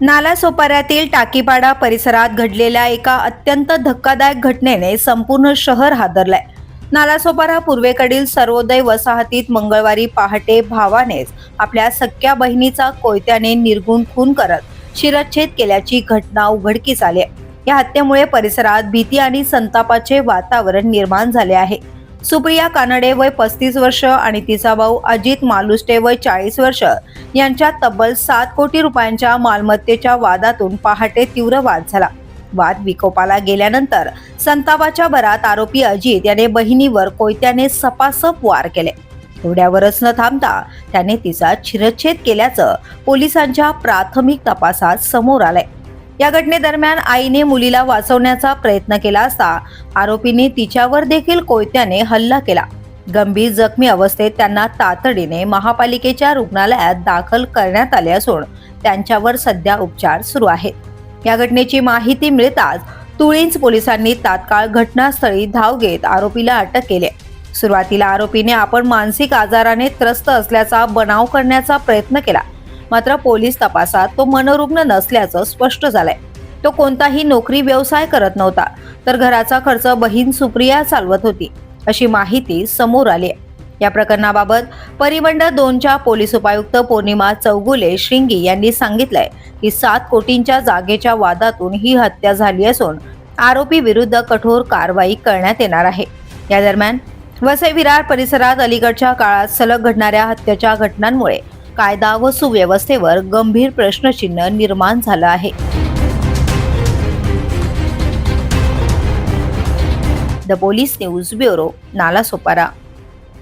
नालासोपाऱ्यातील टाकीपाडा परिसरात घडलेल्या एका अत्यंत धक्कादायक घटनेने संपूर्ण शहर हादरलंय. नालासोपारा पूर्वेकडील सर्वोदय वसाहतीत मंगळवारी पहाटे भावानेच आपल्या सख्या बहिणीचा कोयत्याने निर्घृण खून करत शिरच्छेद केल्याची घटना उघडकीस आली आहे. या हत्येमुळे परिसरात भीती आणि संतापाचे वातावरण निर्माण झाले आहे. सुप्रिया कानडे वय 35 वर्ष आणि तिचा भाऊ अजित मालुष्टे वय 40 वर्ष यांच्यात तब्बल 7 कोटी रुपयांच्या मालमत्तेच्या वादातून पहाटे तीव्र वाद झाला. वाद विकोपाला गेल्यानंतर संतापाच्या भरात आरोपी अजित याने बहिणीवर कोयत्याने सपासप वार केले. एवढ्यावरच न थांबता त्याने तिचा शिरच्छेद केल्याचं पोलिसांच्या प्राथमिक तपासात समोर आलंय. या घटनेदरम्यान आईने मुलीला वाचवण्याचा प्रयत्न केला असता आरोपीने तिच्यावर देखील कोयत्याने हल्ला केला. गंभीर जखमी अवस्थेत त्यांना तातडीने महापालिकेच्या रुग्णालयात दाखल करण्यात आले असून त्यांच्यावर सध्या उपचार सुरू आहेत. या घटनेची माहिती मिळताच तुळींज पोलिसांनी तात्काळ घटनास्थळी धाव घेत आरोपीला अटक केली. सुरुवातीला आरोपीने आपण मानसिक आजाराने त्रस्त असल्याचा बनाव करण्याचा प्रयत्न केला. मात्र पोलीस तपासात तो मनोरुग्ण नसल्याचं स्पष्ट झालंय. तो कोणताही नोकरी व्यवसाय करत नव्हता, तर घराचा खर्च बहीण सुप्रिया चालवत होती, अशी माहिती समोर आली आहे. या प्रकरणाबाबत परिमंडळ 2च्या पोलीस उपायुक्त पौर्णिमा चौगुले श्रिंगी यांनी सांगितलंय की 7 कोटींच्या जागेच्या वादातून ही हत्या झाली असून आरोपी विरुद्ध कठोर कारवाई करण्यात येणार आहे. या दरम्यान वसई विरार परिसरात अलीकडच्या काळात सलग घडणाऱ्या हत्येच्या घटनांमुळे कायदा व सुव्यवस्थेवर गंभीर प्रश्नचिन्ह निर्माण झालं आहे. The police news bureau, Nalasopara.